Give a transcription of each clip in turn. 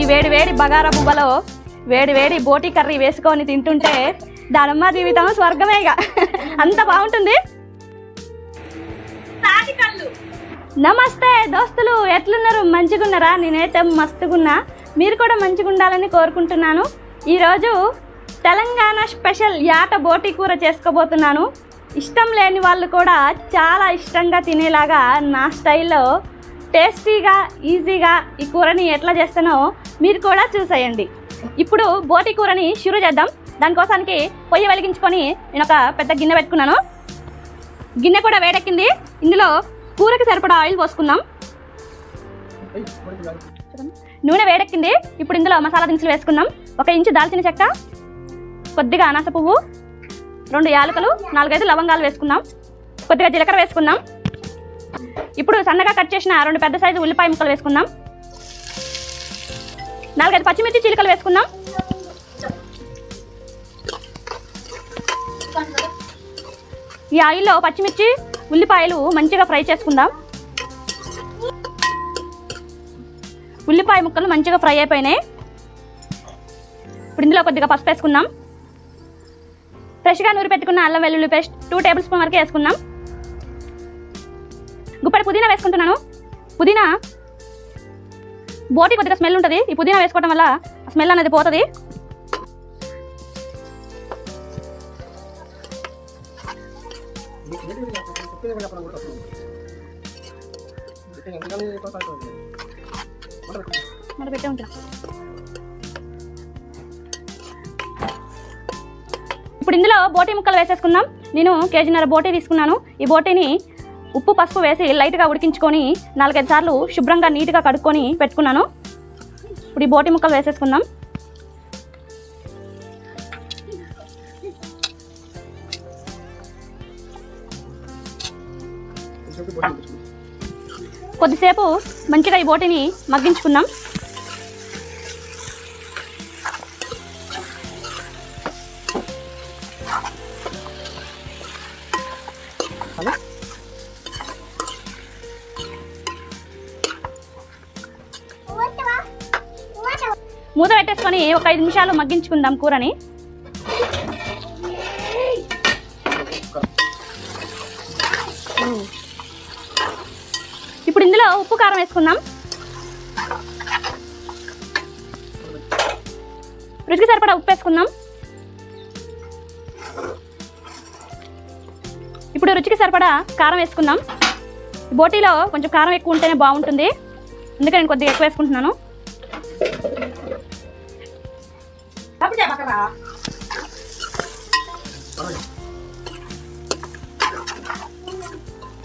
వేడి వేడి బగారా బువ్వలో వేడి వేడి బోటి కర్రీ వేసుకొని తింటుంటే దానమ్మ జీవితం స్వర్గమేగా, అంత బాగుంటుంది. నమస్తే దోస్తులు, ఎట్లున్నారు? మంచిగున్నారా? నేనైతే మస్తుగున్నా, మీరు కూడా మంచిగా ఉండాలని కోరుకుంటున్నాను. ఈరోజు తెలంగాణ స్పెషల్ యాట బోటి కూర చేసుకోబోతున్నాను. ఇష్టం లేని వాళ్ళు కూడా చాలా ఇష్టంగా తినేలాగా నా స్టైల్లో టేస్టీగా ఈజీగా ఈ కూరని ఎట్లా చేస్తానో మీరు కూడా చూసేయండి. ఇప్పుడు బోటి కూరని షురూ చేద్దాం. దానికోసానికి పొయ్యి వెలిగించుకొని నేను ఒక పెద్ద గిన్నె పెట్టుకున్నాను. గిన్నె కూడా వేడెక్కింది. ఇందులో కూరకి సరిపడా ఆయిల్ పోసుకుందాం. నూనె వేడెక్కింది. ఇప్పుడు ఇందులో మసాలా దినుసులు వేసుకుందాం. 1 ఇంచు దాల్చిన చెక్క, కొద్దిగా అనాస పువ్వు, 2 యాలకులు, 4-5 లవంగాలు వేసుకుందాం. కొద్దిగా జీలకర్ర వేసుకుందాం. ఇప్పుడు సన్నగా కట్ చేసిన 2 పెద్ద సైజు ఉల్లిపాయ ముక్కలు వేసుకుందాం. 4-5 పచ్చిమిర్చి చీలికలు వేసుకుందాం. ఈ ఆయిల్లో పచ్చిమిర్చి ఉల్లిపాయలు మంచిగా ఫ్రై చేసుకుందాం. ఉల్లిపాయ ముక్కలు మంచిగా ఫ్రై అయిపోయినాయి. ఇప్పుడు ఇందులో కొద్దిగా పసుపు వేసుకుందాం. ఫ్రెష్గా నూరి పెట్టుకున్న అల్లం వెల్లుల్లి పేస్ట్ 2 టేబుల్ స్పూన్ వరకు వేసుకుందాం. గుప్పడి పుదీనా వేసుకుంటున్నాను. పుదీనా బోటి కొద్దిగా స్మెల్ ఉంటుంది. ఈ పుదీనా వేసుకోవడం వల్ల స్మెల్ అనేది పోతుంది. ఇప్పుడు ఇందులో బోటి ముక్కలు వేసేసుకుందాం. నేను 1.5 కేజీ బోటి తీసుకున్నాను. ఈ బోటిని ఉప్పు పసుపు వేసి లైట్గా ఉడికించుకొని 4-5 సార్లు శుభ్రంగా నీట్గా కడుక్కొని పెట్టుకున్నాను. ఇప్పుడు ఈ బోటి ముక్కలు వేసేసుకుందాం. కొద్దిసేపు మంచిగా ఈ బోటిని మగ్గించుకుందాం. మూత పెట్టేసుకొని ఒక 5 నిమిషాలు మగ్గించుకుందాం కూరని. ఇప్పుడు ఇందులో ఉప్పు కారం వేసుకుందాం. రుచికి సరిపడా ఉప్పు వేసుకుందాం. ఇప్పుడు రుచికి సరిపడా కారం వేసుకుందాం. బోటీలో కొంచెం కారం ఎక్కువ ఉంటేనే బాగుంటుంది, అందుకే నేను కొద్దిగా ఎక్కువ వేసుకుంటున్నాను.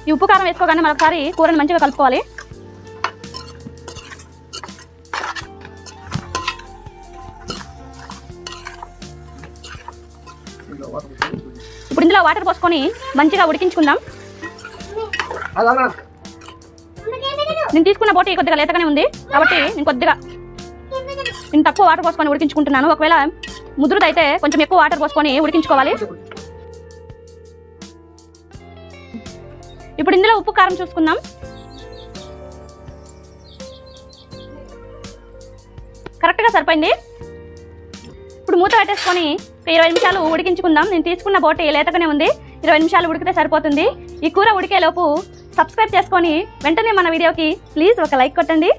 ఈ ఉప్పు కారం వేసుకోగానే మరొకసారి కూరని మంచిగా కలుపుకోవాలి. ఇప్పుడు ఇందులో వాటర్ పోసుకొని మంచిగా ఉడికించుకుందాం. నేను తీసుకున్న బోటి కొద్దిగా లేతగానే ఉంది కాబట్టి నేను తక్కువ వాటర్ పోసుకొని ఉడికించుకుంటున్నాను. ఒకవేళ ముదురుదైతే కొంచెం ఎక్కువ వాటర్ పోసుకొని ఉడికించుకోవాలి. ఇప్పుడు ఇందులో ఉప్పు కారం చూసుకుందాం. కరెక్ట్గా సరిపోయింది. ఇప్పుడు మూత పెట్టేసుకొని 20 నిమిషాలు ఉడికించుకుందాం. నేను తీసుకున్న బోటి లేతగానే ఉంది. 20 నిమిషాలు ఉడికితే సరిపోతుంది. ఈ కూర ఉడికేలోపు సబ్స్క్రైబ్ చేసుకొని వెంటనే మన వీడియోకి ప్లీజ్ ఒక లైక్ కొట్టండి.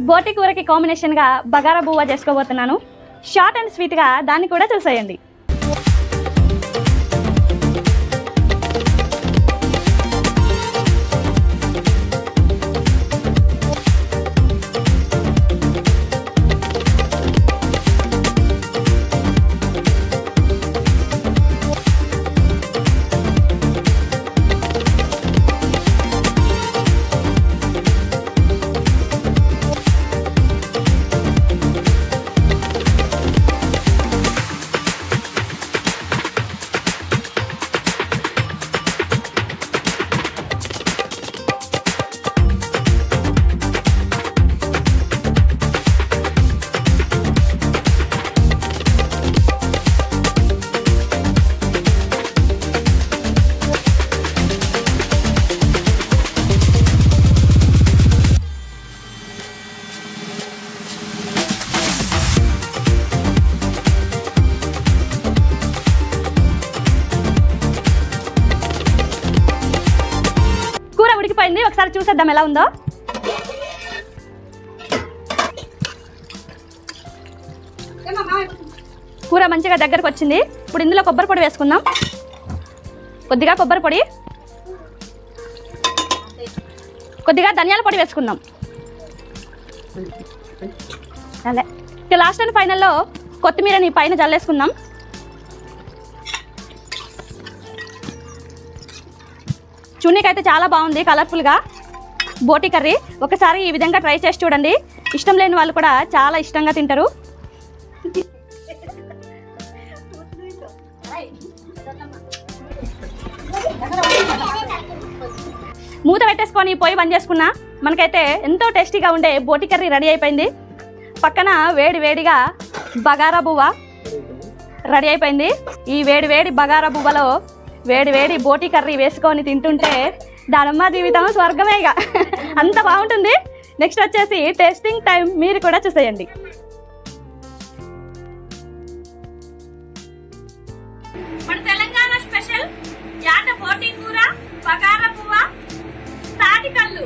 బోటి కూరకి కాంబినేషన్గా బగారా బువ్వ చేసుకోబోతున్నాను. షార్ట్ అండ్ స్వీట్గా దాన్ని కూడా చూసేయండి. ఒకసారి చూసేద్దాం ఎలా ఉందో. కూర మంచిగా దగ్గరకు వచ్చింది. ఇప్పుడు ఇందులో కొబ్బరి పొడి వేసుకుందాం. కొద్దిగా కొబ్బరి పొడి, కొద్దిగా ధనియాల పొడి వేసుకుందాం. అదే లాస్ట్ అండ్ ఫైనల్లో కొత్తిమీరని పైన జల్లేసుకుందాం. చున్నీకైతే చాలా బాగుంది కలర్ఫుల్గా బోటి కర్రీ. ఒకసారి ఈ విధంగా ట్రై చేసి చూడండి. ఇష్టం లేని వాళ్ళు కూడా చాలా ఇష్టంగా తింటారు. మూత పెట్టేసుకొని పొయ్యి బంద్ చేసుకున్నా. మనకైతే ఎంతో టేస్టీగా ఉండే బోటి కర్రీ రెడీ అయిపోయింది. పక్కన వేడి వేడిగా బగారా బువ్వ రెడీ అయిపోయింది. ఈ వేడి వేడి బగారా బువ్వలో వేడి వేడి బోటి కర్రీ వేసుకొని తింటుంటే దానమ్మ జీవితం స్వర్గమేగా, అంత బాగుంటుంది. నెక్స్ట్ వచ్చేసి టేస్టింగ్ టైం, మీరు కూడా చూసేయండి. మన తెలంగాణ స్పెషల్ యాట బోటి కూర, బగారా బువ్వ, తాటి కళ్ళు.